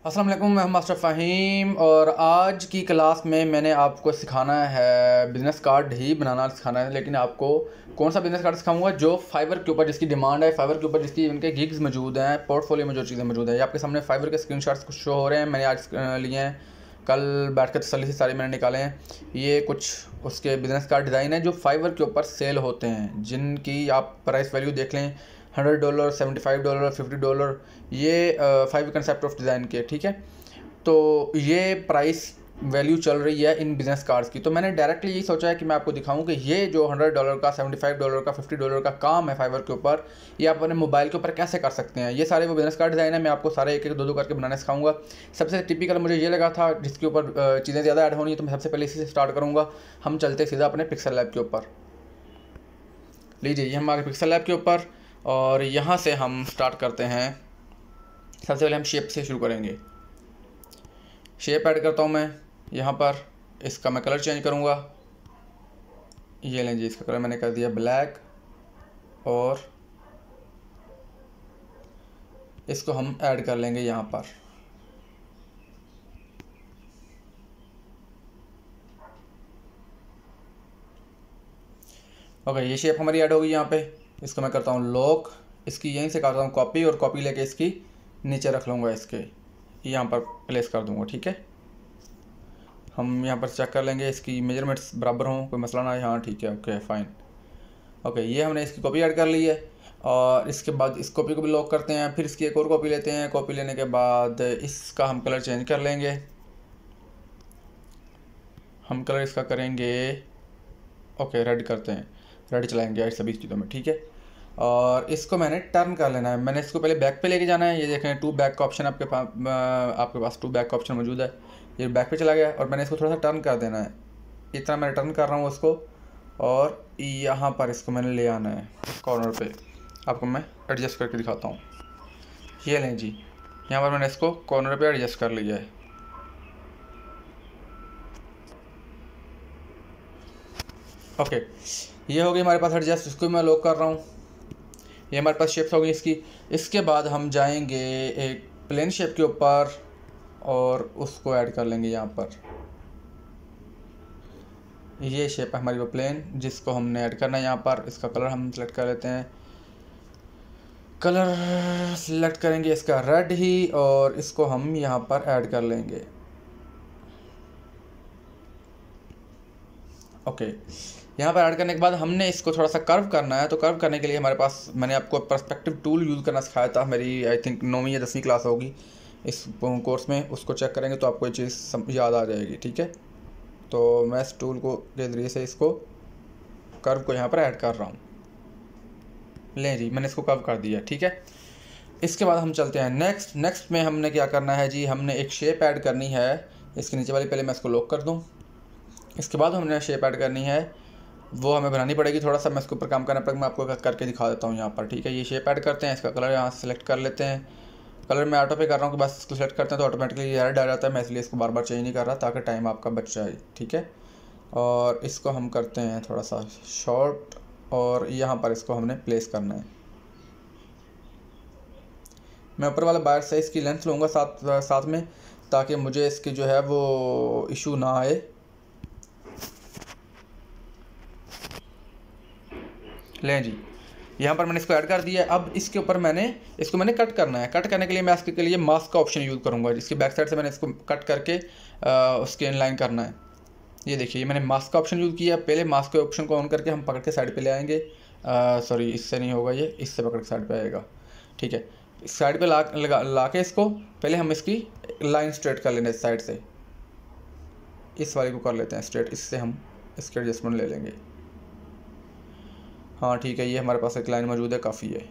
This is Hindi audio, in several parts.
अस्सलाम वालेकुम, मैं मास्टर फ़हीम और आज की क्लास में मैंने आपको सिखाना है बिज़नेस कार्ड ही बनाना सिखाना है। लेकिन आपको कौन सा बिज़नेस कार्ड सिखाऊंगा जो फाइवर के ऊपर जिसकी डिमांड है, फाइवर के ऊपर जिसकी उनके गिग्स मौजूद हैं, पोर्टफोलियो में जो चीज़ें मौजूद हैं। ये आपके सामने फाइवर के स्क्रीनशॉट्स कुछ शो हो रहे हैं, मैंने आज लिए हैं, कल बैठ कर तसल्ली से सारे मैंने निकाले हैं। ये कुछ उसके बिज़नेस कार्ड डिज़ाइन है जो फाइवर के ऊपर सेल होते हैं, जिनकी आप प्राइस वैल्यू देख लें, $100, $75, $50। ये फाइव कंसेप्ट ऑफ डिज़ाइन के, ठीक है। तो ये प्राइस वैल्यू चल रही है इन बिज़नेस कार्ड्स की। तो मैंने डायरेक्टली यही सोचा है कि मैं आपको दिखाऊं कि ये जो $100 का, $75 का, $50 का काम है फाइवर के ऊपर, ये आप अपने मोबाइल के ऊपर कैसे कर सकते हैं। ये सारे वो बिज़नेस कार्ड डिज़ाइन है, मैं आपको सारे एक एक दो दो करके बनाना सिखाऊंगा। सबसे टिपिकल मुझे ये लगा था जिसके ऊपर चीज़ें ज़्यादा ऐड होनी है, तो मैं सबसे पहले इसी से स्टार्ट करूँगा। हम चलते सीधा अपने पिक्सल लैब के ऊपर। लीजिए, ये हम आ गए पिक्सल लैब के ऊपर और यहाँ से हम स्टार्ट करते हैं। सबसे पहले हम शेप से शुरू करेंगे। शेप ऐड करता हूँ मैं यहाँ पर। इसका मैं कलर चेंज करूँगा। ये लें जी, इसका कलर मैंने कर दिया ब्लैक और इसको हम ऐड कर लेंगे यहाँ पर। ओके, ये शेप हमारी ऐड होगी यहाँ पे। इसको मैं करता हूँ लॉक, इसकी यहीं से करता हूँ कॉपी और कॉपी लेके इसकी नीचे रख लूँगा, इसके यहाँ पर प्लेस कर दूँगा, ठीक है। हम यहाँ पर चेक कर लेंगे इसकी मेजरमेंट्स बराबर हों, कोई मसला ना है। हाँ ठीक है, ओके फाइन। ओके, ये हमने इसकी कॉपी ऐड कर ली है और इसके बाद इस कॉपी को भी लॉक करते हैं। फिर इसकी एक और कॉपी लेते हैं। कॉपी लेने के बाद इसका हम कलर चेंज कर लेंगे। हम कलर इसका करेंगे ओके रेड करते हैं, रेड चलाएंगे आज सभी चीज़ों में, ठीक है। और इसको मैंने टर्न कर लेना है। मैंने इसको पहले बैक पे लेके जाना है। ये देखें, टू बैक का ऑप्शन आपके पास टू बैक का ऑप्शन मौजूद है। ये बैक पे चला गया और मैंने इसको थोड़ा सा टर्न कर देना है। इतना मैं टर्न कर रहा हूँ उसको और यहाँ पर इसको मैंने ले आना है कॉर्नर पे। आपको मैं एडजस्ट करके दिखाता हूँ। ये लें जी, यहाँ पर मैंने इसको कॉर्नर पे एडजस्ट कर लिया है। ओके, ये हो गई हमारे पास एडजस्ट। इसको मैं लॉक कर रहा हूँ। ये हमारे पास शेप्स हो गई इसकी। इसके बाद हम जाएंगे एक प्लेन शेप के ऊपर और उसको ऐड कर लेंगे यहाँ पर। ये शेप है हमारी वो प्लेन जिसको हमने ऐड करना है यहाँ पर। इसका कलर हम सेलेक्ट कर लेते हैं। कलर सेलेक्ट करेंगे इसका रेड ही और इसको हम यहाँ पर ऐड कर लेंगे। ओके, यहाँ पर ऐड करने के बाद हमने इसको थोड़ा सा कर्व करना है। तो कर्व करने के लिए हमारे पास, मैंने आपको पर्सपेक्टिव टूल यूज़ करना सिखाया था, मेरी आई थिंक 9वीं या 10वीं क्लास होगी इस कोर्स में। उसको चेक करेंगे तो आपको ये चीज़ याद आ जाएगी, ठीक है। तो मैं इस टूल को के ज़रिए से इसको कर्व को यहाँ पर ऐड कर रहा हूँ। लें जी, मैंने इसको कर्व कर दिया, ठीक है। इसके बाद हम चलते हैं नेक्स्ट में हमने क्या करना है जी, हमने एक शेप ऐड करनी है इसके नीचे वाली। पहले मैं इसको लॉक कर दूँ। इसके बाद हमने शेप ऐड करनी है, वो हमें बनानी पड़ेगी थोड़ा सा। मैं इसके ऊपर काम करना पड़ेगा, मैं आपको करके दिखा देता हूँ यहाँ पर, ठीक है। ये शेप ऐड करते हैं, इसका कलर यहाँ से सेलेक्ट कर लेते हैं। कलर मैं ऑटो पे कर रहा हूँ कि बस इसको सेलेक्ट करते हैं तो ऑटोमेटिकली ये रेड आ जाता है। मैं इसलिए इसको बार बार चेंज नहीं कर रहा ताकि टाइम आपका बच जाए, ठीक है। और इसको हम करते हैं थोड़ा सा शॉर्ट और यहाँ पर इसको हमने प्लेस करना है। मैं ऊपर वाला बाहर से इसकी लेंथ लूँगा साथ में, ताकि मुझे इसकी जो है वो इशू ना आए। लें जी, यहाँ पर मैंने इसको ऐड कर दिया है। अब इसके ऊपर इसको मैंने कट करना है। कट करने के लिए मैं इसके लिए मास्क का ऑप्शन यूज़ करूँगा, जिसकी बैक साइड से मैंने इसको कट करके उसके इनलाइन करना है। ये देखिए, ये मैंने मास्क का ऑप्शन यूज़ किया। पहले मास्क के ऑप्शन को ऑन करके हम पकड़ के साइड पे ले आएंगे। सॉरी, इससे नहीं होगा, ये इससे पकड़ के साइड पे आएगा, ठीक है। इस साइड पे ला के इसको पहले हम इसकी लाइन स्ट्रेट कर लेंगे। इस साइड से इस वाले को कर लेते हैं स्ट्रेट, इससे हम इसके एडजस्टमेंट ले लेंगे। हाँ ठीक है, ये हमारे पास एक लाइन मौजूद है, काफ़ी है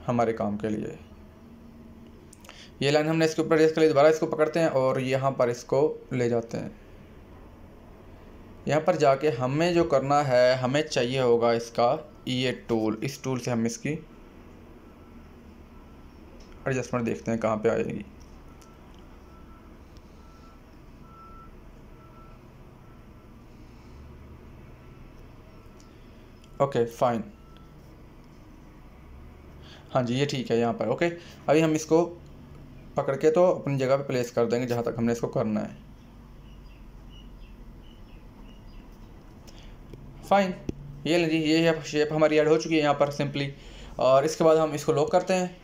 हमारे काम के लिए। ये लाइन हमने इसके ऊपर एडजस्ट कर ली। दोबारा इसको पकड़ते हैं और यहाँ पर इसको ले जाते हैं। यहाँ पर जाके हमें जो करना है, हमें चाहिए होगा इसका ये टूल। इस टूल से हम इसकी एडजस्टमेंट देखते हैं कहाँ पे आएगी। ओके फाइन, हाँ जी ये ठीक है यहाँ पर। ओके, अभी हम इसको पकड़ के तो अपनी जगह पे प्लेस कर देंगे जहाँ तक हमने इसको करना है। फाइन, ये लीजिए ये शेप हमारी ऐड हो चुकी है यहाँ पर सिंपली। और इसके बाद हम इसको लॉक करते हैं।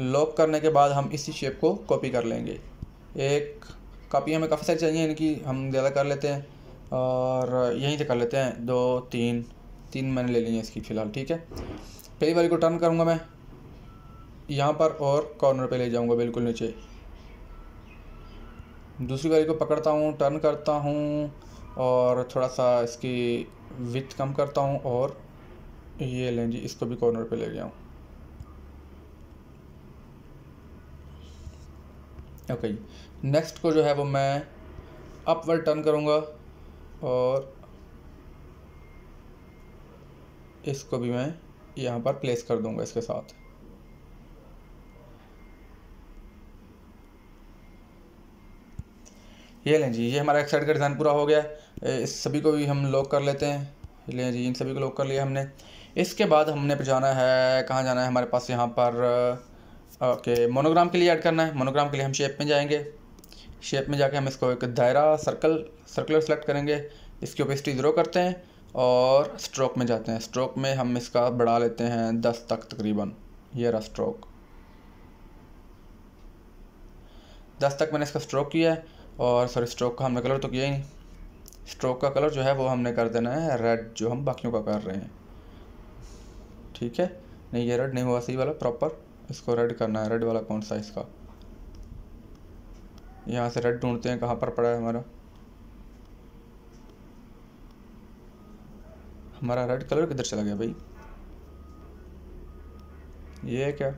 लॉक करने के बाद हम इसी शेप को कॉपी कर लेंगे। एक कॉपी हमें काफ़ी सारी चाहिए, इनकी हम ज़्यादा कर लेते हैं और यहीं से कर लेते हैं 2 3 3 मैंने ले ली है इसकी फ़िलहाल, ठीक है। पहली वाली को टर्न करूँगा मैं यहाँ पर और कॉर्नर पे ले जाऊँगा बिल्कुल नीचे। दूसरी वाली को पकड़ता हूँ, टर्न करता हूँ और थोड़ा सा इसकी विड्थ कम करता हूँ और ये लें जी, इसको भी कॉर्नर पे ले गया हूँ। ओके, नेक्स्ट को जो है वो मैं अपवर्ड टर्न करूँगा और इसको भी मैं यहाँ पर प्लेस कर दूँगा इसके साथ। ये लें जी, ये हमारा एक साइड का डिज़ाइन पूरा हो गया। इस सभी को भी हम लॉक कर लेते हैं। लें जी, इन सभी को लॉक कर लिया हमने। इसके बाद हमने पे जाना है, कहाँ जाना है हमारे पास यहाँ पर ओके, मोनोग्राम के लिए ऐड करना है। मोनोग्राम के लिए हम शेप में जाएंगे। शेप में जाके हम इसको एक दायरा सर्कुलर सेलेक्ट करेंगे। इसकी ओपेसिटी 0 करते हैं और स्ट्रोक में जाते हैं। स्ट्रोक में हम इसका बढ़ा लेते हैं 10 तक तकरीबन। ये रहा स्ट्रोक, 10 तक मैंने इसका स्ट्रोक किया है। और सॉरी, स्ट्रोक का हमने कलर तो किया ही नहीं। स्ट्रोक का कलर जो है वो हमने कर देना है रेड, जो हम बाकियों का कर रहे हैं, ठीक है। नहीं, ये रेड नहीं हुआ सही वाला प्रॉपर, इसको रेड करना है। रेड वाला कौन सा इसका, यहाँ से रेड ढूंढते हैं कहाँ पर पड़ा है हमारा रेड कलर किधर चला गया भाई। ये है क्या,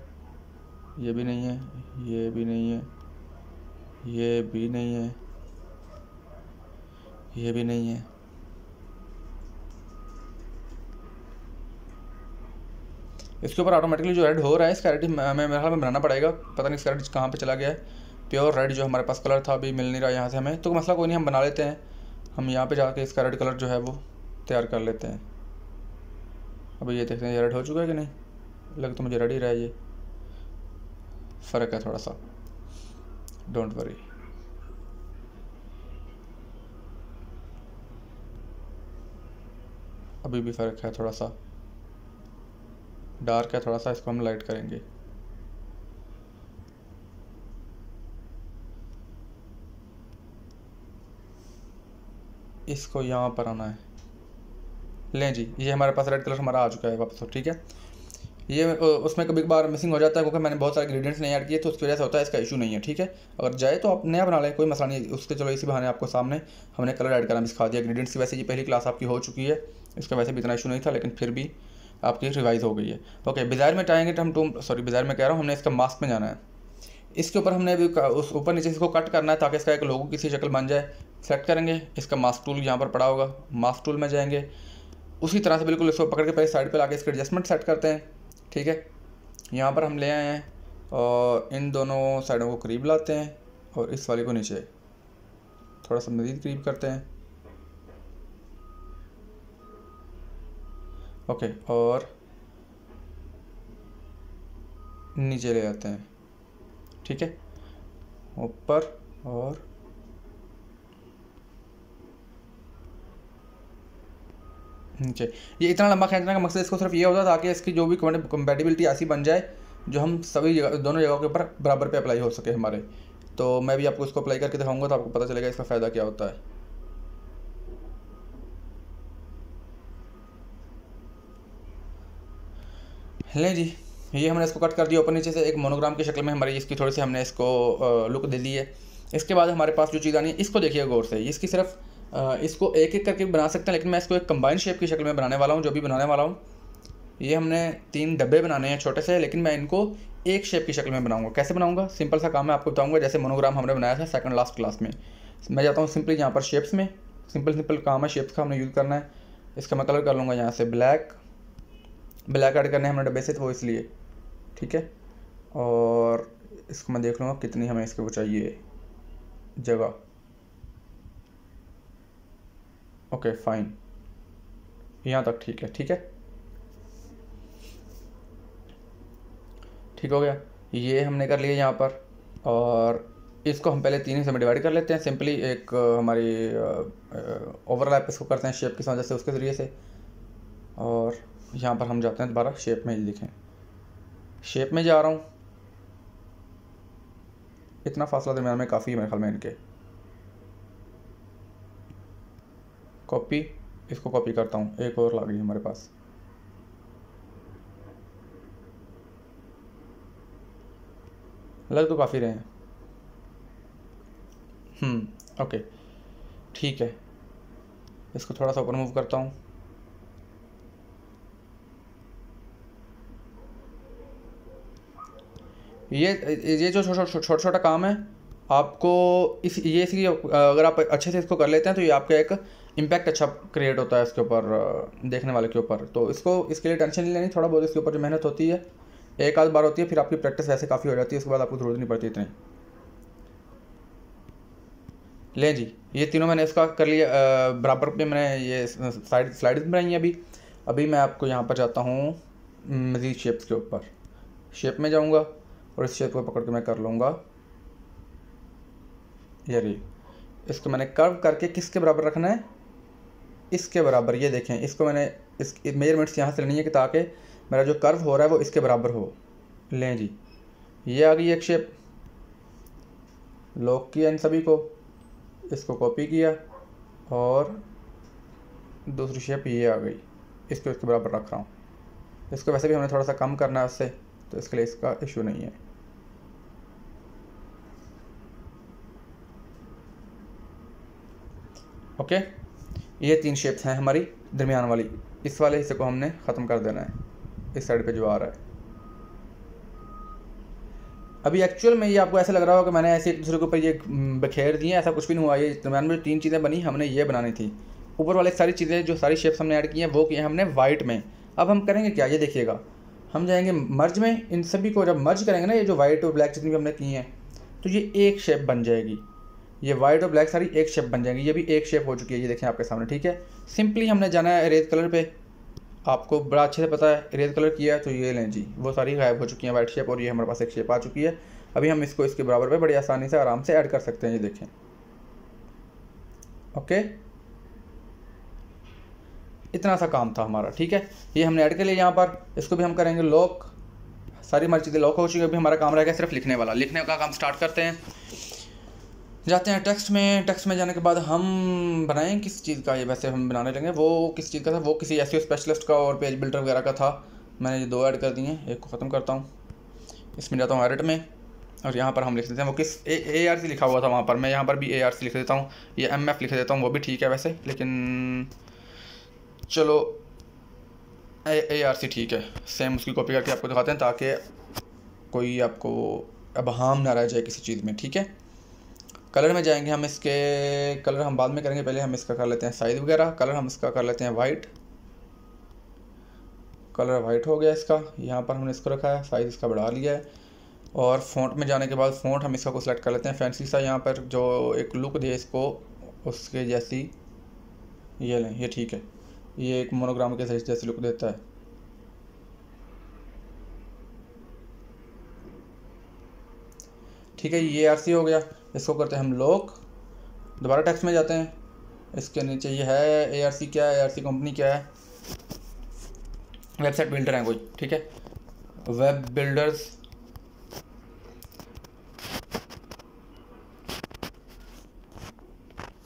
ये भी नहीं है, ये भी नहीं है, ये भी नहीं है, ये भी नहीं है। इसके ऊपर ऑटोमेटिकली जो रेड हो रहा है इसका रेड हमें मेरे ख्याल में बनाना पड़ेगा। पता नहीं इसका रेड कहाँ पे चला गया है। प्योर रेड जो हमारे पास कलर था अभी मिल नहीं रहा यहाँ से हमें, तो मसला कोई नहीं, हम बना लेते हैं। हम यहाँ पे जाके इसका रेड कलर जो है वो तैयार कर लेते हैं। अभी ये देखते हैं ये रेड हो चुका है कि नहीं। लग तो मुझे रेड ही रहा है, ये फ़र्क है थोड़ा सा, डोंट वरी। अभी भी फ़र्क है थोड़ा सा, डार्क है थोड़ा सा, इसको हम लाइट करेंगे। इसको यहाँ पर आना है। लें जी, ये हमारे पास रेड कलर हमारा आ चुका है वापस, ठीक है। ये उसमें कभी कभार मिसिंग हो जाता है क्योंकि मैंने बहुत सारे इंग्रेडिएंट्स नहीं ऐड किए, तो उसकी वजह से होता है। इसका इशू नहीं है, ठीक है। अगर जाए तो आप नया बना लें, कोई मसला नहीं है उसके। चलो इसी बहाने आपको सामने हमने कलर ऐड करना भी सिखा दिया इंग्रेडिएंट्स की। वैसे ये पहली क्लास आपकी हो चुकी है, इसका वैसे भी इतना इशू नहीं था, लेकिन फिर भी आपकी रिवाइज हो गई है। ओके, डिज़ायर में जाएंगे तो हम डिज़ायर में कह रहा हूँ, हमने इसका मास्क में जाना है। इसके ऊपर हमने अभी उस ऊपर नीचे इसको कट करना है ताकि इसका एक लोगो किसी शक्ल बन जाए। सेलेक्ट करेंगे, इसका मास्क टूल यहाँ पर पड़ा होगा, मास्क टूल में जाएंगे। उसी तरह से बिल्कुल इसको पकड़ के पहले साइड पे लाके इसके एडजस्टमेंट सेट करते हैं, ठीक है। यहाँ पर हम ले आए हैं और इन दोनों साइडों को करीब लाते हैं और इस वाले को नीचे थोड़ा सा मज़ीद करीब करते हैं। ओके, और नीचे ले आते हैं, ठीक है, ऊपर और नीचे। ये इतना लंबा खींचने का मकसद इसको सिर्फ ये होता है ताकि इसकी जो भी कंपैटिबिलिटी ऐसी बन जाए जो हम सभी जगह, दोनों जगहों के ऊपर बराबर पे अप्लाई हो सके हमारे। तो मैं भी आपको इसको अप्लाई करके दिखाऊंगा तो आपको पता चलेगा इसका फ़ायदा क्या होता है। लें जी, ये हमने इसको कट कर दिया ऊपर नीचे से, एक मोनोग्राम की शक्ल में हमारी इसकी थोड़ी सी हमने इसको लुक दे दी है। इसके बाद हमारे पास जो चीज़ आनी है, इसको देखिए गौर से। इसकी सिर्फ इसको एक एक करके बना सकते हैं, लेकिन मैं इसको एक कंबाइन शेप की शक्ल में बनाने वाला हूँ। जो भी बनाने वाला हूँ, ये हमने 3 डब्बे बनाने हैं छोटे से, लेकिन मैं इनको एक शेप की शक्ल में बनाऊंगा। कैसे बनाऊंगा, सिंपल सा काम मैं आपको बताऊंगा। जैसे मोनोग्राम हमने बनाया था सेकंड लास्ट क्लास में, मैं जाता हूँ सिंपली यहाँ पर शेप्स में। सिंपल काम है, शेप्स का हमने यूज़ करना है। इसका मैं कलर कर लूँगा यहाँ से ब्लैक ऐड करने हैं हमने डब्बे से, तो वो इसलिए, ठीक है। और इसको मैं देख लूँगा कितनी हमें इसके वो चाहिए जगह। ओके फाइन, यहाँ तक ठीक है, ठीक हो गया। ये हमने कर लिया यहाँ पर। और इसको हम पहले 3 हिस्से में डिवाइड कर लेते हैं सिंपली। एक हमारी ओवरलैप इसको करते हैं शेप की वजह से, उसके ज़रिए से। और यहाँ पर हम जाते हैं दोबारा शेप में, लिखें शेप में जा रहा हूँ। इतना फासला दरम्यान में काफ़ी है मेरे ख्याल में इनके। कॉपी, इसको कॉपी करता हूँ, एक और लग गई हमारे पास। लग तो काफ़ी रहे हैं। ओके ठीक है, इसको थोड़ा सा ऊपर मूव करता हूँ। ये जो छोटा छोटा काम है आपको इसकी अगर आप अच्छे से इसको कर लेते हैं तो ये आपका एक इम्पैक्ट अच्छा क्रिएट होता है इसके ऊपर, देखने वाले के ऊपर। तो इसके लिए टेंशन नहीं लेनी, थोड़ा बहुत इसके ऊपर जो मेहनत होती है एक आध बार होती है, फिर आपकी प्रैक्टिस वैसे काफ़ी हो जाती है, उसके बाद आपको ज़रूरत नहीं पड़ती इतनी। ले जी, ये तीनों मैंने इसका कर लिया बराबर पे। मैंने ये स्लाइड्स बनाई हैं। अभी मैं आपको यहाँ पर जाता हूँ मज़ीद शेप्स के ऊपर। शेप में जाऊँगा और इस शेप को पकड़ के मैं कर लूँगा ये रही। इसको मैंने कर्व करके किसके बराबर रखना है, इसके बराबर। ये देखें, इसको मैंने इस मेजरमेंट्स यहाँ से लेनी है कि ताकि मेरा जो कर्व हो रहा है वो इसके बराबर हो। लें जी, ये आ गई एक शेप। लॉक किया इन सभी को, इसको कॉपी किया और दूसरी शेप ये आ गई, इसको इसके बराबर रख रहा हूँ। इसको वैसे भी हमें थोड़ा सा कम करना है उससे, तो इसके लिए इसका इशू नहीं है। ओके, ये 3 शेप्स हैं हमारी दरमियान वाली। इस वाले हिस्से को हमने ख़त्म कर देना है, इस साइड पे जो आ रहा है। अभी एक्चुअल में ये आपको ऐसा लग रहा होगा कि मैंने ऐसे एक दूसरे के ऊपर ये बखेर दिए, ऐसा कुछ भी नहीं हुआ। ये दरमियान में जो 3 चीज़ें बनी हमने ये बनानी थी। ऊपर वाले सारी चीज़ें जो सारी शेप्स हमने ऐड की हैं वो की हैं हमने वाइट में। अब हम करेंगे क्या, ये देखिएगा, हम जाएंगे मर्ज में। इन सभी को जब मर्ज करेंगे ना, ये जो वाइट और ब्लैक जितनी भी हमने की हैं, तो ये एक शेप बन जाएगी। ये वाइट और ब्लैक सारी एक शेप बन जाएंगी। ये भी एक शेप हो चुकी है, ये देखें आपके सामने। ठीक है, सिंपली हमने जाना है इरेज कलर पे। आपको बड़ा अच्छे से पता है, इरेज कलर किया तो ये लें जी, वो सारी गायब हो चुकी हैं वाइट शेप, और ये हमारे पास एक शेप आ चुकी है। अभी हम इसको इसके बराबर पे बड़ी आसानी से आराम से ऐड कर सकते हैं, ये देखें। ओके, इतना सा काम था हमारा। ठीक है, ये हमने ऐड कर लिया यहाँ पर। इसको भी हम करेंगे लॉक। सारी हमारी चीज़ें लॉक हो चुकी है। अभी हमारा काम रह गया सिर्फ लिखने वाला। लिखने का काम स्टार्ट करते हैं। जाते हैं टेक्स्ट में। टेक्स्ट में जाने के बाद हम बनाएं किस चीज़ का, ये वैसे हम बनाने लगे, वो किस चीज़ का था, वो किसी एसईओ स्पेशलिस्ट का और पेज बिल्डर वगैरह का था। मैंने ये 2 ऐड कर दिए हैं, एक को ख़त्म करता हूँ। इसमें जाता हूँ एडिट में और यहाँ पर हम लिख देते हैं वो किस ARC लिखा हुआ था वहाँ पर। मैं यहाँ पर भी ARC लिख देता हूँ, ये MF लिख देता हूँ, वो भी ठीक है वैसे, लेकिन चलो ARC ठीक है। सेम उसकी कॉपी करके आपको दिखाते हैं ताकि कोई आपको अबहाम ना रह जाए किसी चीज़ में। ठीक है, कलर में जाएंगे हम। इसके कलर हम बाद में करेंगे, पहले हम इसका कर लेते हैं साइज़ वगैरह। कलर हम इसका कर लेते हैं वाइट। कलर वाइट हो गया इसका, यहाँ पर हमने इसको रखा है, साइज़ इसका बढ़ा लिया है। और फ़ॉन्ट में जाने के बाद फ़ॉन्ट हम इसका को सिलेक्ट कर लेते हैं फैंसी सा, यहाँ पर जो एक लुक दे इसको उसके जैसी। ये लें, ये ठीक है, ये एक मोनोग्राम के जैसी लुक देता है। ठीक है, ये ARC हो गया। इसको करते हैं हम लॉक। दोबारा टेक्स्ट में जाते हैं। इसके नीचे ये है ARC। क्या है ARC कंपनी, क्या है, वेबसाइट बिल्डर है कोई। ठीक है, web builders.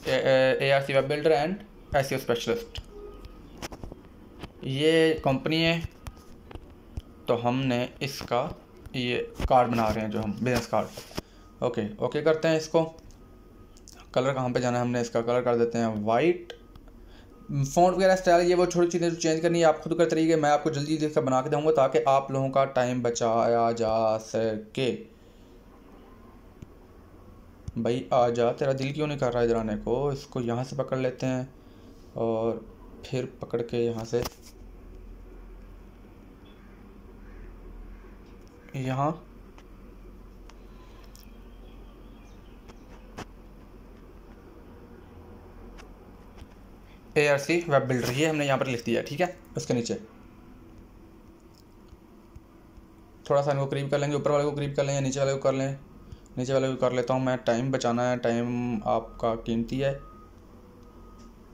ARC web builder and SEO specialist, ये कंपनी है। तो हमने इसका ये कार्ड बना रहे हैं जो हम बिजनेस कार्ड। ओके करते हैं इसको। कलर कहाँ पे जाना है, हमने इसका कलर कर देते हैं वाइट। फ़ॉन्ट वगैरह स्टाइल ये वो छोटी चीज़ें जो चेंज करनी है आप खुद कर तरीके, मैं आपको जल्दी इसका बना के दूँगा ताकि आप लोगों का टाइम बचाया जा सके। भाई आ जा, तेरा दिल क्यों नहीं कर रहा इधर आने को। इसको यहाँ से पकड़ लेते हैं और फिर पकड़ के यहाँ से यहाँ ARC वेब बिल्डर, ये हमने यहाँ पर लिख दिया। ठीक है, उसके नीचे थोड़ा सा इनको करीब कर लेंगे, ऊपर वाले को करीब कर लें या नीचे वाले को कर लें, नीचे वाले भी कर लेता हूँ मैं, टाइम बचाना है, टाइम आपका कीमती है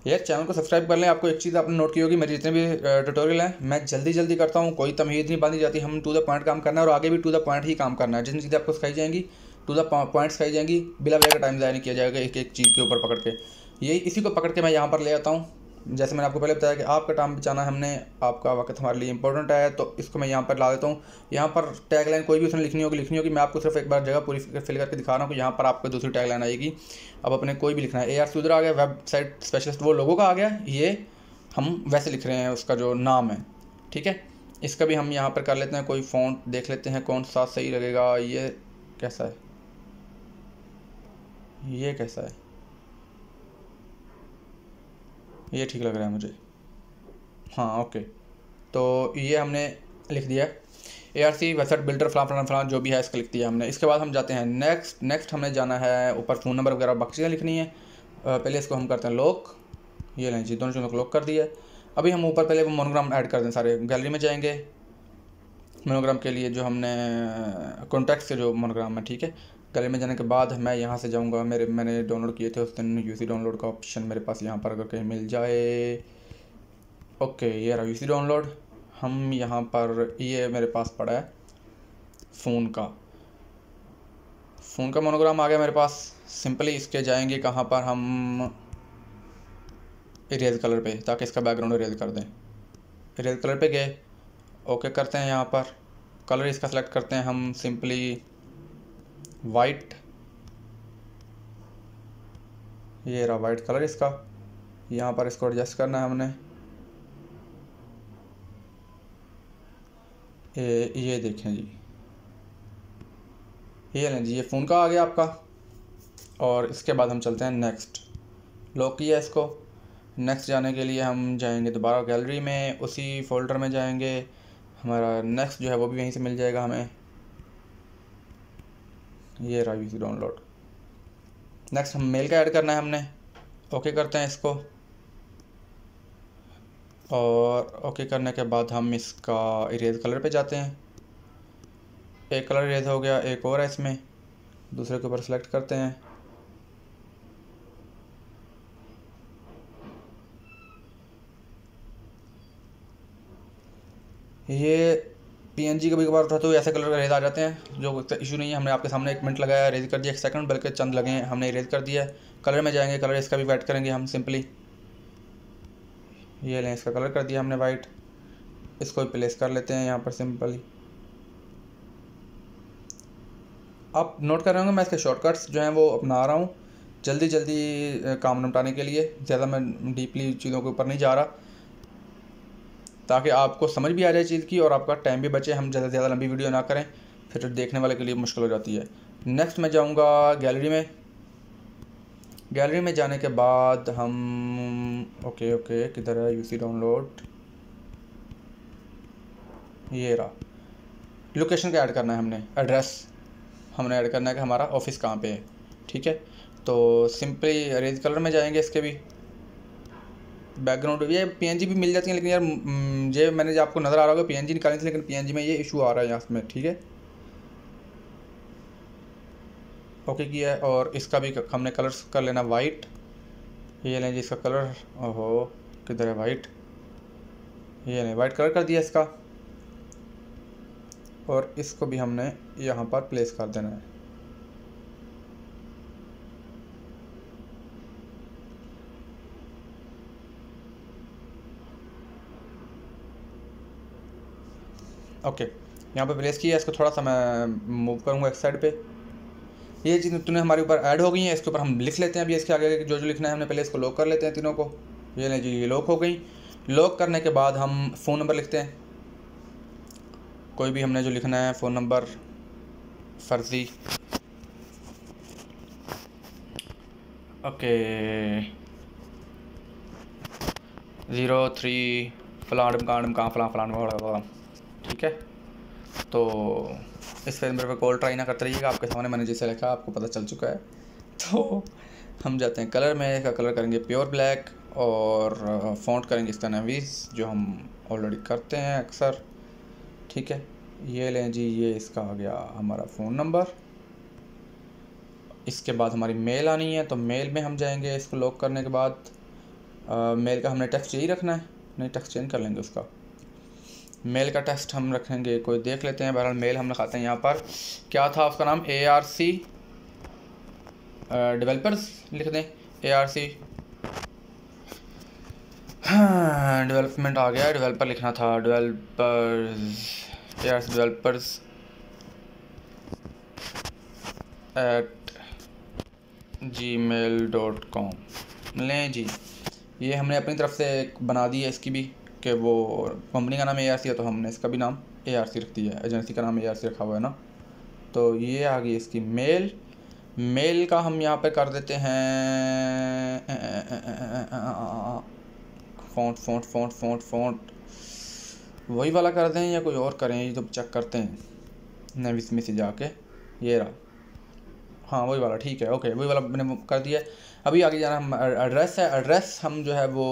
यार। चैनल को सब्सक्राइब कर लें। आपको एक चीज़ आपने नोट की होगी, मेरे जितने भी ट्यूटोरियल हैं मैं जल्दी जल्दी करता हूँ, कोई तमीज़ नहीं बांधी जाती, हम टू द पॉइंट काम करना है और आगे भी टू द पॉइंट ही काम करना है। जितनी चीज़ें आपको सिखाई जाएंगी टू द पॉइंट सिखाई जाएंगी, बिला वजह का टाइम ज़ाया नहीं किया जाएगा एक एक चीज़ के ऊपर पकड़ के। यही इसी को पकड़ के मैं यहाँ पर ले आता हूँ। जैसे मैंने आपको पहले बताया कि आपका टाइम बचाना है हमने, आपका वक्त हमारे लिए इंपॉर्टेंट है, तो इसको मैं यहाँ पर ला देता हूँ। यहाँ पर टैगलाइन कोई भी उसने लिखनी होगी, मैं आपको सिर्फ एक बार जगह पूरी फिल करके दिखा रहा हूँ कि यहाँ पर आपको दूसरी टैगलाइन आएगी। अब अपने कोई भी लिखना है, AR सूदरा आ गया, वेबसाइट स्पेशलिस्ट वो लोगों का आ गया, ये हम वैसे लिख रहे हैं उसका जो नाम है, ठीक है। इसका भी हम यहाँ पर कर लेते हैं, कोई फ़ॉन्ट देख लेते हैं कौन सा सही लगेगा। ये कैसा है, ये कैसा है, ये ठीक लग रहा है मुझे, हाँ ओके। तो ये हमने लिख दिया ARC वेबसाइट बिल्डर फलां फलां जो भी है इसका लिख दिया हमने। इसके बाद हम जाते हैं नेक्स्ट हमने जाना है ऊपर फ़ोन नंबर वगैरह बाकी चीज़ें लिखनी है। पहले इसको हम करते हैं लॉक, ये लें जी दोनों चीज़ों को लॉक कर दिया। अभी हम ऊपर पहले वो मोनोग्राम ऐड कर दें सारे। गैलरी में जाएंगे, मोनोग्राम के लिए जो हमने कॉन्टैक्ट से जो मोनोग्राम है, ठीक है। गैलरी में जाने के बाद मैं यहाँ से जाऊँगा, मैंने डाउनलोड किए थे उस दिन, UC डाउनलोड का ऑप्शन मेरे पास यहाँ पर अगर कहीं मिल जाए। ओके ये रहा UC डाउनलोड। हम यहाँ पर ये मेरे पास पड़ा है फ़ोन का मोनोग्राम आ गया मेरे पास। सिंपली इसके जाएंगे कहाँ पर, हम इरेज कलर पे, ताकि इसका बैकग्राउंड इरेज कर दें। इरेज कलर पे गए, ओके करते हैं। यहाँ पर कलर इसका सेलेक्ट करते हैं हम सिंपली वाइट, ये रहा वाइट कलर इसका। यहाँ पर इसको एडजस्ट करना है हमने, ये देखें जी, ये लें जी, ये फ़ोन का आ गया आपका। और इसके बाद हम चलते हैं नेक्स्ट, लॉक किया इसको। नेक्स्ट जाने के लिए हम जाएंगे दोबारा गैलरी में, उसी फोल्डर में जाएंगे, हमारा नेक्स्ट जो है वो भी वहीं से मिल जाएगा हमें। ये रहा UC डाउनलोड। नेक्स्ट हम मेल का ऐड करना है हमने, ओके करते हैं इसको। और ओके करने के बाद हम इसका इरेज कलर पे जाते हैं। एक कलर इरेज हो गया, एक और है इसमें, दूसरे के ऊपर सेलेक्ट करते हैं। ये PNG कभी कभार उठाते हुए ऐसे कलर का रेज आ जाते हैं, जो इशू नहीं है। हमने आपके सामने 1 मिनट लगाया, रेज कर दिया, 1 सेकंड बल्कि चंद लगे हैं, हमने रेज कर दिया। कलर में जाएंगे, कलर इसका भी वाइट करेंगे हम सिंपली, ये लें इसका कलर कर दिया हमने वाइट। इसको भी प्लेस कर लेते हैं यहाँ पर सिंपली। आप नोट कर रहे होंगे मैं इसके शॉर्टकट्स जो हैं वो अपना रहा हूँ जल्दी काम निपटाने के लिए, ज़्यादा मैं डीपली चीज़ों के ऊपर नहीं जा रहा, ताकि आपको समझ भी आ जाए चीज़ की और आपका टाइम भी बचे, हम ज़्यादा लंबी वीडियो ना करें, फिर देखने वाले के लिए मुश्किल हो जाती है। नेक्स्ट मैं जाऊंगा गैलरी में। गैलरी में जाने के बाद हम ओके किधर है UC डाउनलोड, ये रहा। लोकेशन का ऐड करना है हमने, एड्रेस हमने ऐड करना है कि हमारा ऑफिस कहाँ पे है, ठीक है। तो सिंपली रेज कलर में जाएंगे, इसके भी बैकग्राउंड ये PNG भी मिल जाती है, लेकिन यार ये मैंने जो आपको नज़र आ रहा होगा PNG निकालने से, लेकिन PNG में ये इशू आ रहा है यहाँ में, ठीक है। ओके किया है। और इसका भी हमने कलर्स कर लेना वाइट, ये लें जी इसका कलर, ओहो किधर है वाइट, ये लें वाइट कलर कर दिया इसका। और इसको भी हमने यहाँ पर प्लेस कर देना है। ओके यहाँ पे प्लेस किया, इसको थोड़ा सा मैं मूव करूँगा एक साइड पे। ये चीज़ तूने हमारे ऊपर ऐड हो गई हैं, इसके ऊपर हम लिख लेते हैं अभी इसके आगे जो लिखना है हमने, पहले इसको लॉक कर लेते हैं तीनों को। ये नहीं जी, ये लॉक हो गई। लॉक करने के बाद हम फ़ोन नंबर लिखते हैं, कोई भी हमने जो लिखना है फ़ोन नंबर फर्जी, ओके 03 फलान कहाँ फलान, ठीक है। तो इस फेस मेरे पे कॉल ट्राई ना करते रहिएगा, आपके सामने मैंने जैसे लिखा आपको पता चल चुका है। तो हम जाते हैं कलर में, इसका कलर करेंगे प्योर ब्लैक, और फ़ॉन्ट करेंगे इसका नेवीज़ जो हम ऑलरेडी करते हैं अक्सर, ठीक है। ये लें जी, ये इसका आ गया हमारा फ़ोन नंबर। इसके बाद हमारी मेल आनी है, तो मेल में हम जाएंगे। इसको लॉक करने के बाद मेल का हमने टेक्स्ट यही रखना है, नहीं टेक्स्ट चेंज कर लेंगे उसका। मेल का टेक्स्ट हम रखेंगे, कोई देख लेते हैं। बहरहाल मेल हम लिखाते हैं यहाँ पर, क्या था उसका नाम, ARC डेवलपर्स लिख दें, ARC डेवलपमेंट आ गया, डेवलपर लिखना था, ARC डेवलपर्स @gmail.com। लें जी, ये हमने अपनी तरफ से एक बना दी है इसकी भी, कि वो कंपनी का नाम ARC है तो हमने इसका भी नाम ARC रख दिया है, एजेंसी का नाम ARC रखा हुआ है ना। तो ये आ गई इसकी मेल। मेल का हम यहाँ पे कर देते हैं फ़ॉन्ट वही वाला कर दें या कोई और करें, ये तो चेक करते हैं नेविस में से जाके। ये रहा, हाँ वही वाला, ठीक है, ओके वही वाला मैंने कर दिया। अभी आगे जाना हम एड्रेस है, एड्रेस हम जो है वो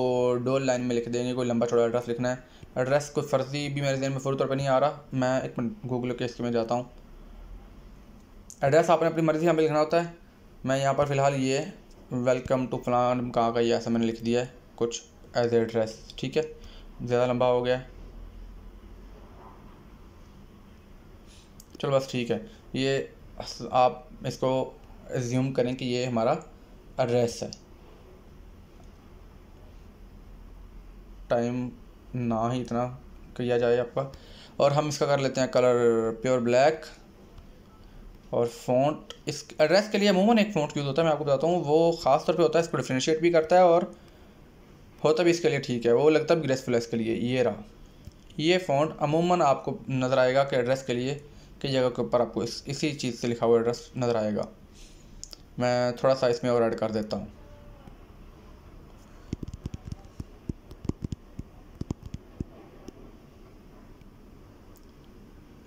डोल लाइन में लिख देंगे, कोई लंबा चौड़ा एड्रेस लिखना है। एड्रेस कोई फर्जी भी मेरे ज़हन में फ़ौरी तौर पर नहीं आ रहा, मैं एक मिनट गूगल के इसके में जाता हूँ। एड्रेस आपने अपनी मर्ज़ी यहाँ पे लिखना होता है। मैं यहाँ पर फ़िलहाल ये वेलकम टू फलान कहाँ का ये ऐसा मैंने लिख दिया है कुछ एज एड्रेस, ठीक है, ज़्यादा लंबा हो गया, चलो बस ठीक है। ये आप इसको एज्यूम करें कि ये हमारा एड्रेस है। टाइम ना ही इतना किया जाए आपका। और हम इसका कर लेते हैं कलर प्योर ब्लैक। और फ़ॉन्ट इस एड्रेस के लिए अमूमन एक फ़ॉन्ट यूज़ होता है, मैं आपको बताता हूँ, वो ख़ास तौर पे होता है, इसको डिफ्रेंशिएट भी करता है और होता भी इसके लिए ठीक है, वो लगता भी ग्रेसफुल है इसके लिए। ये रहा, ये फ़ॉन्ट अमूमन आपको नज़र आएगा कि एड्रेस के लिए कई जगह के ऊपर आपको इसी चीज़ से लिखा हुआ एड्रेस नज़र आएगा। मैं थोड़ा सा इसमें और ऐड कर देता हूँ।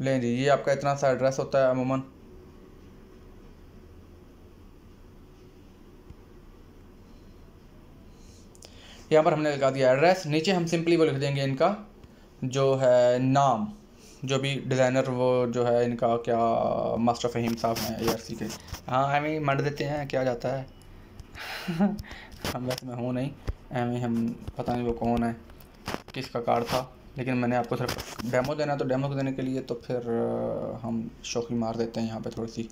लें जी, ये आपका इतना सा एड्रेस होता है अमूमन। यहाँ पर हमने लगा दिया एड्रेस, नीचे हम सिंपली वो लिख देंगे इनका जो है नाम, जो भी डिज़ाइनर वो जो है इनका, क्या मास्टर फ़हीम साहब हैं ARC के, हाँ एम ही मर देते हैं, क्या जाता है हम वैसे मैं हूँ नहीं एम ही, हम पता नहीं वो कौन है, किसका कार्ड था, लेकिन मैंने आपको सिर्फ डेमो देना है, तो डेमो देने के लिए तो फिर हम शौकी मार देते हैं यहाँ पे थोड़ी सी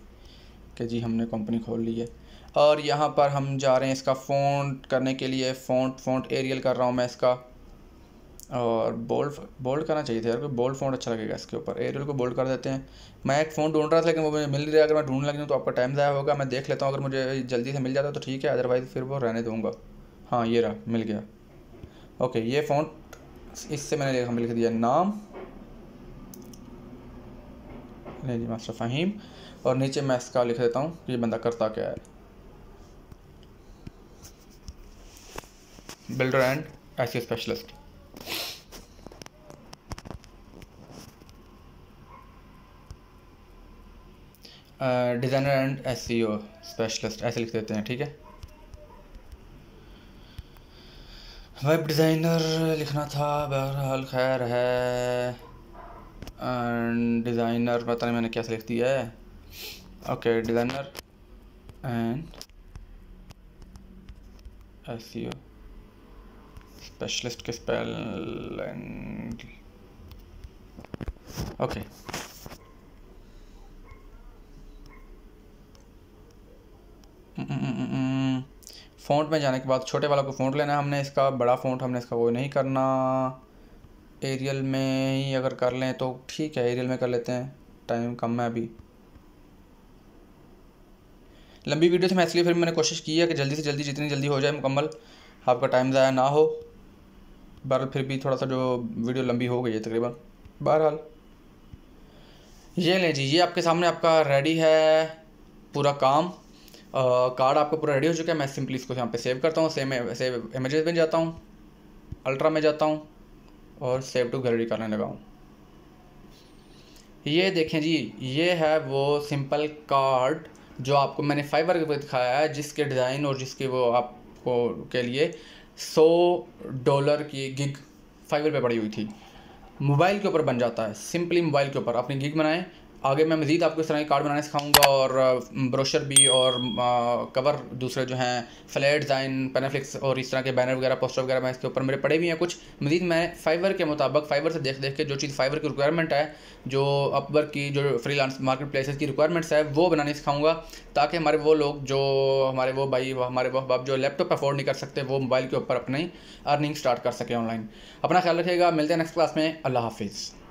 कि जी हमने कंपनी खोल ली है। और यहाँ पर हम जा रहे हैं इसका फ़ॉन्ट करने के लिए, फ़ॉन्ट एरियल कर रहा हूँ मैं इसका, और बोल्ड करना चाहिए था यार, कोई बोल्ड फ़ॉन्ट अच्छा लगेगा इसके ऊपर, एरियल को बोल्ड कर देते हैं। मैं एक फ़ॉन्ट ढूंढ रहा था लेकिन वो मुझे मिल नहीं रहा, अगर मैं ढूंढने लग जाऊँ तो आपका टाइम ज़ाया होगा। मैं देख लेता हूँ, अगर मुझे जल्दी से मिल जाता तो ठीक है, अदरवाइज़ फिर वो रहने दूँगा। हाँ ये रहा, मिल गया, ओके। ये फ़ॉन्ट इससे मैंने हम लिख दिया नाम, नहीं जी मास्टर फ़हीम, और नीचे मैं इसका लिख देता हूँ कि ये बंदा करता क्या है, builder and SEO specialist. Designer and SEO specialist ऐसे लिख देते हैं, ठीक है। वेब डिज़ाइनर लिखना था, बहरहाल खैर है, एंड डिज़ाइनर पता नहीं मैंने क्या लिख दिया है, okay designer and SEO specialist के स्पेलिंग, ओके। फ़ॉन्ट में जाने के बाद छोटे वाला को फ़ॉन्ट लेना है हमने, इसका बड़ा फ़ॉन्ट हमने इसका कोई नहीं करना। एरियल में ही अगर कर लें तो ठीक है, एरियल में कर लेते हैं, टाइम कम है अभी। लंबी वीडियो थी, मैं इसलिए फिर मैंने कोशिश की है कि जल्दी से जल्दी जितनी जल्दी हो जाए मुकम्मल, आपका टाइम ज़ाया ना हो। बहरहाल फिर भी थोड़ा सा जो वीडियो लंबी हो गई है तकरीबन। बहरहाल ये लें जी, ये आपके सामने आपका रेडी है पूरा काम। कार्ड आपका पूरा रेडी हो चुका है। मैं सिंपली इसको यहाँ पे सेव करता हूँ, सेव इमेजेस में जाता हूँ, अल्ट्रा में जाता हूँ और सेव टू गैलरी करने लगा हूँ। ये देखें जी, ये है वो सिंपल कार्ड जो आपको मैंने फाइवर के ऊपर दिखाया है, जिसके डिज़ाइन और जिसके वो आपको के लिए $100 की गिग फाइवर पे पड़ी हुई थी। मोबाइल के ऊपर बन जाता है, सिंपली मोबाइल के ऊपर अपनी गिग बनाएं आगे मैं मज़ीद आपको इस तरह के कार्ड बनाने सिखाऊंगा और ब्रोशर भी और कवर दूसरे जो हैं फ्लैट डिज़ाइन पेनाफ्लिक्स और इस तरह के बैनर वगैरह पोस्टर वगैरह मैं इसके ऊपर मेरे पड़े भी हैं कुछ। मज़ीद मैं फाइवर के मुताबिक फाइवर से देख देख के जो चीज़ फाइवर की रिक्वायरमेंट है, जो अपवर्क की जो फ्रीलांस मार्केट प्लेसेस की रिक्वायरमेंट्स है वो बनाने सिखाऊंगा, ताकि हमारे वो लोग जो हमारे वो भाई हमारे वो बाप जो लैपटॉप अफोर्ड नहीं कर सकते वो मोबाइल के ऊपर अपनी अर्निंग स्टार्ट कर सकें ऑनलाइन। अपना ख्याल रखिएगा, मिलते हैं नेक्स्ट क्लास में। अल्लाह हाफिज़।